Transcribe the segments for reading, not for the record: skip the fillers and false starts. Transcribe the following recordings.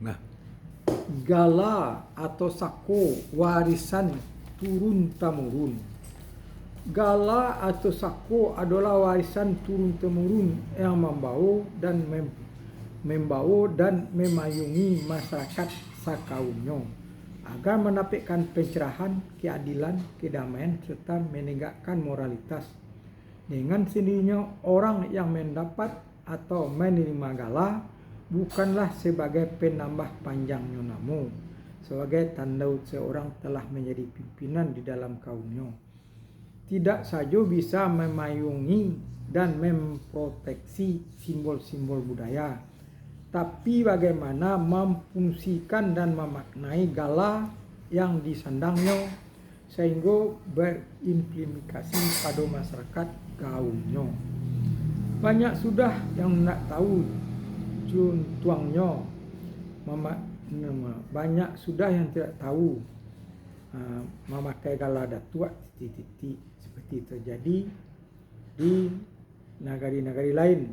Nah, gala atau sako warisan turun-temurun. Gala atau sako adalah warisan turun-temurun yang membawa dan memayungi masyarakat sakaunyo agar mendapatkan pencerahan, keadilan, kedamaian serta menegakkan moralitas. Dengan sendirinya orang yang mendapat atau menerima gala bukanlah sebagai penambah panjangnya nama, sebagai tanda seorang telah menjadi pimpinan di dalam kaumnya. Tidak saja bisa memayungi dan memproteksi simbol-simbol budaya, tapi bagaimana memfungsikan dan memaknai gala yang disandangnya sehingga berimplikasi pada masyarakat kaumnya. Banyak sudah yang nak tahu tuangnya, banyak sudah yang tidak tahu memakai gala datuk titik-titik seperti terjadi di negara-negara lain.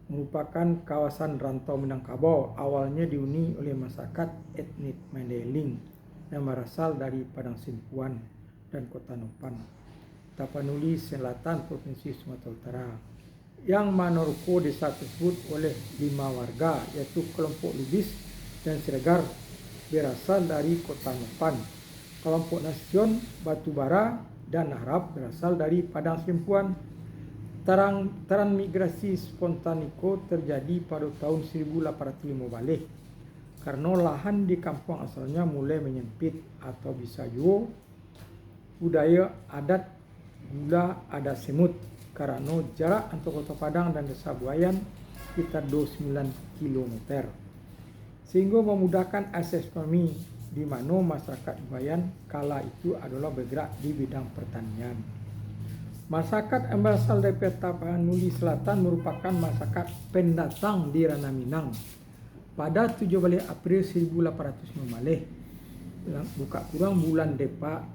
Merupakan kawasan rantau Minangkabau, awalnya dihuni oleh masyarakat etnik Mandailing yang berasal dari Padang Simpuan dan Kota Nopan, Tapanuli Selatan, Provinsi Sumatera Utara, yang menorko desa tersebut oleh 5 warga, yaitu kelompok Lubis dan Siregar berasal dari Kota Nopan, kelompok Nasion Batubara dan Arab berasal dari Padang Simpuan. Transmigrasi spontaniko terjadi pada tahun 1850 karena lahan di kampung asalnya mulai menyempit atau bisa juga budaya adat gula adat semut karena jarak antara Kota Padang dan Desa Buayan sekitar 29 km sehingga memudahkan akses ekonomi di mana masyarakat Buayan kala itu adalah bergerak di bidang pertanian. Masyarakat yang berasal dari Tapanuli Selatan merupakan masyarakat pendatang di Ranah Minang pada 17 April 1850, buka kurang bulan Depa,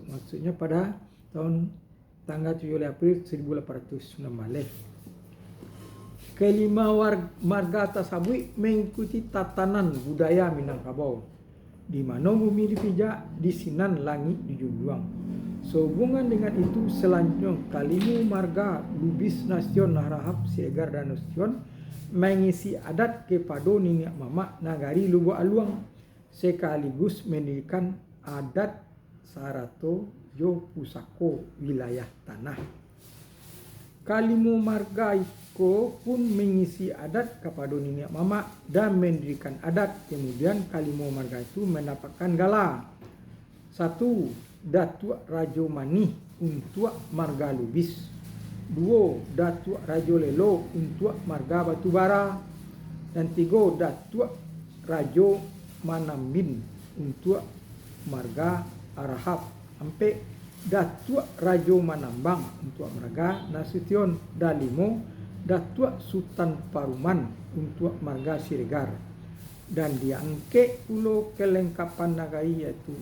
maksudnya pada tanggal 17 April 1850. Kelima marga tersebut mengikuti tatanan budaya Minangkabau, di mana bumi dipijak, disinan langit dijunjung. Sehubungan dengan itu, selanjutnya kalimu marga Lubis Nasion Narahap Siregar dan Nasion mengisi adat kepada nenek mamak nagari Lubuk Aluang sekaligus mendirikan adat Sarato Jo Pusako wilayah tanah. Kalimu marga Iko pun mengisi adat kepada nenek mamak dan mendirikan adat. Kemudian kalimu marga itu mendapatkan gala. 1. Datuk Rajo Manih untuk marga Lubis. 2. Datuk Rajo Lelo untuk marga Batubara. Dan 3. Datuk Rajo Manambin untuk marga Arahap. 4. Datuk Rajo Manambang untuk marga Nasution. Dan 5. Datuk Sultan Paruman untuk marga Siregar. Dan diangkat pula kelengkapan nagari yaitu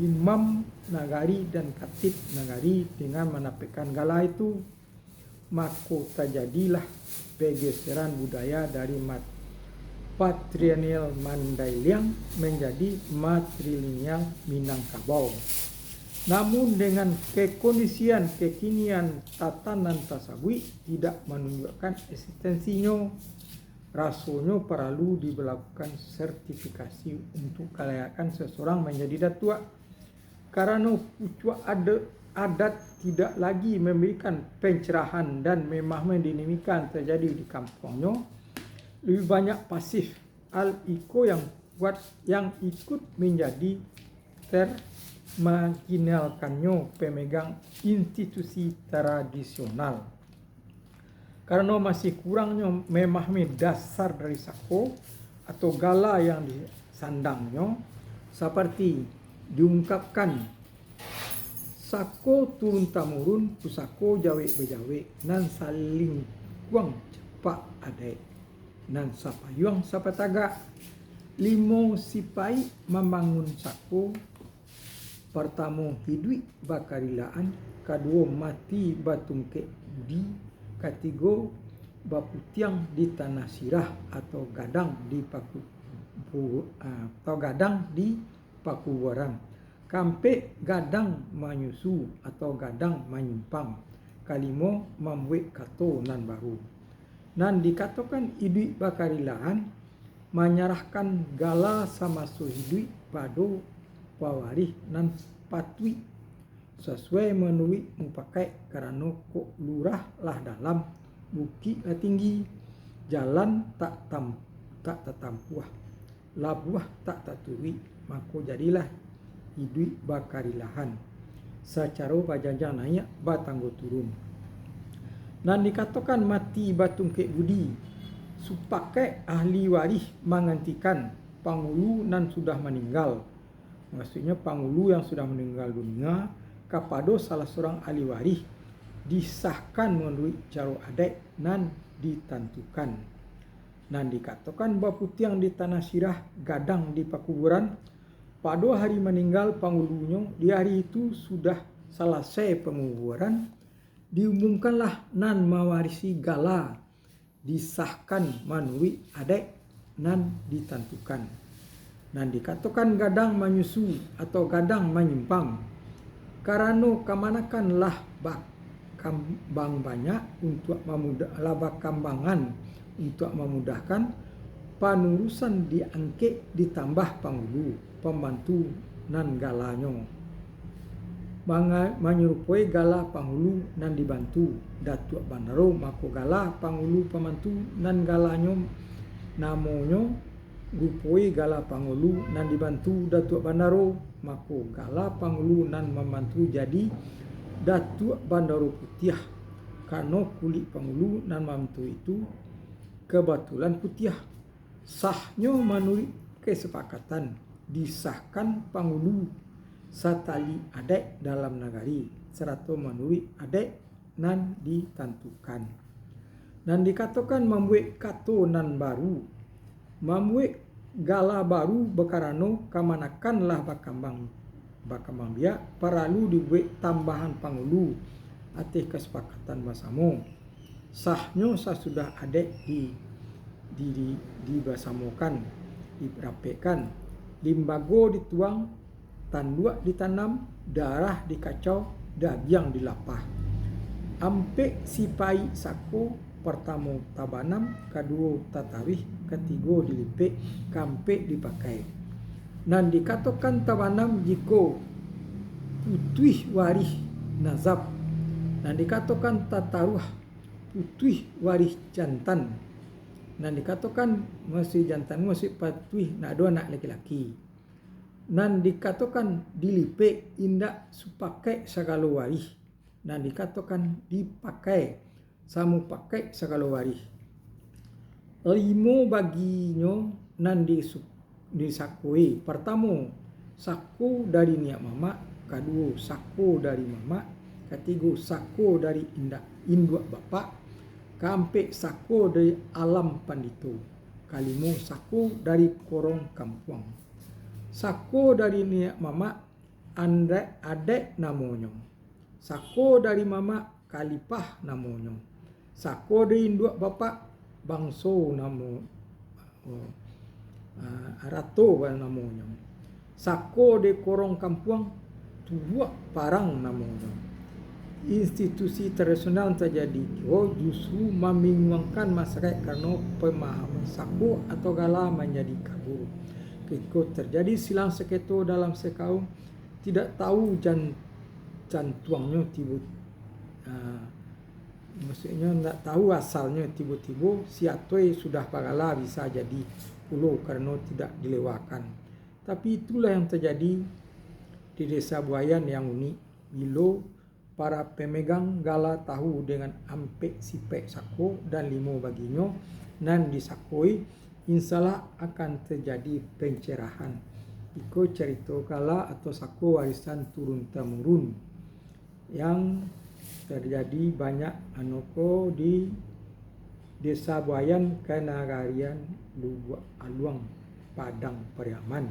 Imam Nagari dan Khatib Nagari dengan menampilkan gala itu, maka terjadilah pergeseran budaya dari patrilineal Mandailing menjadi matrilineal Minangkabau. Namun dengan kekondisian kekinian tatanan tersebut tidak menunjukkan eksistensinya, rasanya perlu diberlakukan sertifikasi untuk kelayakan seseorang menjadi datuk. Karena pucuk adat tidak lagi memberikan pencerahan dan memang dinamikan terjadi di kampungnya, lebih banyak pasif al-iko yang kuat yang ikut menjadi termarginalkannya pemegang institusi tradisional. Karena masih kurangnya memahami dasar dari sako atau gala yang disandangnya, seperti diungkapkan sako turun-temurun pusako jawe-bejawe nan saling kuang cepak adai nan sapayuang sapataga. 5 sipai membangun sako, pertama hidup bakarilaan, kedua mati batungke budi, ketiga baputiang di tanah sirah atau gadang di pakuburan. Kampe gadang manyusu atau gadang manyimpang. Kalimo membuat kato nan baru. Nan dikatakan idui bakarilaan menyerahkan gala sama suhidui pado pawarih nan patui sesuai menui mupakai karena kok lurah lah dalam bukit lah tinggi jalan tak tetampuah labuah tak taturi maka jadilah idui bakarilahan secara bajanjang naik batanggo turun. Dan dikatakan mati batung kek budi supake ahli waris mengantikan pangulu nan sudah meninggal. Maksudnya pangulu yang sudah meninggal dunia kepada salah seorang ahli waris disahkan menurut cara adat nan ditentukan. Dan dikatakan baputiang di tanah sirah gadang di pakuburan pada hari meninggal pangulunya di hari itu sudah selesai penguburan diumumkanlah nan mewarisi gala disahkan menurut adat nan ditentukan. Dan dikatakan gadang menyusu atau gadang menyimpang karena kemanakanlah kambang banyak untuk kambangan untuk memudahkan penurusan diangket ditambah pangulu pembantu nan galanyo menyerupai gala panghulu nan dibantu Datuk Bandaro mako gala panghulu pembantu nan galanyo namonyo rupoi gala panghulu nan dibantu Datuk Bandaro mako gala panghulu nan membantu jadi Datuk Bandaro Putih karena kulit panghulu nan membantu itu kebetulan putih sahnya menurut kesepakatan disahkan panghulu satali adat dalam negari serta menurut adat nan ditentukan. Dan dikatakan membuat kato nan baru membuat gala baru bekarano kemanakanlah bakambang biak perlu dibuat tambahan pangulu atas kesepakatan bersama sahnya sudah adat dibasamukan dirapikan limbago dituang tanduk ditanam, darah dikacau, daging dilapah. Ampek sipai sako pertama tabanam, kedua tatawih, ketiga dilipik, kampek dipakai. Dan dikatakan tabanam jika putih waris nazab. Dan dikatakan tataruh putih waris jantan. Dan dikatakan masih jantan masih putih nak dua anak laki-laki. Dan dikatakan dilipik indak supakai segala waris. Dan dikatakan dipakai samu pakai segala waris. 5 baginya nan disakui. Pertama, saku dari niat mama. Kedua, saku dari mama. Ketiga, saku dari induk bapak. Keempat, saku dari alam pandito. Kelima, saku dari korong kampung. Sako dari niat mama adek namanya. Sako dari mama kalipah namanya. Sako dari induk bapak bangso namo arato namanya. Sako dari korong kampung tubuh parang namanya. Institusi tradisional terjadi justru membingungkan masyarakat karena pemahaman sako atau gala menjadi kabur. Ikut terjadi silang seketo dalam sekaum tidak tahu jantuangnya maksudnya tidak tahu asalnya tiba-tiba siatoi sudah pagala bisa jadi pulau karena tidak dilewakan. Tapi itulah yang terjadi di desa Buayan yang unik bila para pemegang gala tahu dengan ampek sipek sako dan 5 baginya nan disakoi insyaallah akan terjadi pencerahan. Iko cerita gala atau sako warisan turun-temurun yang terjadi banyak anoko di desa Buayan Kenagarian Aluang Padang Pariaman.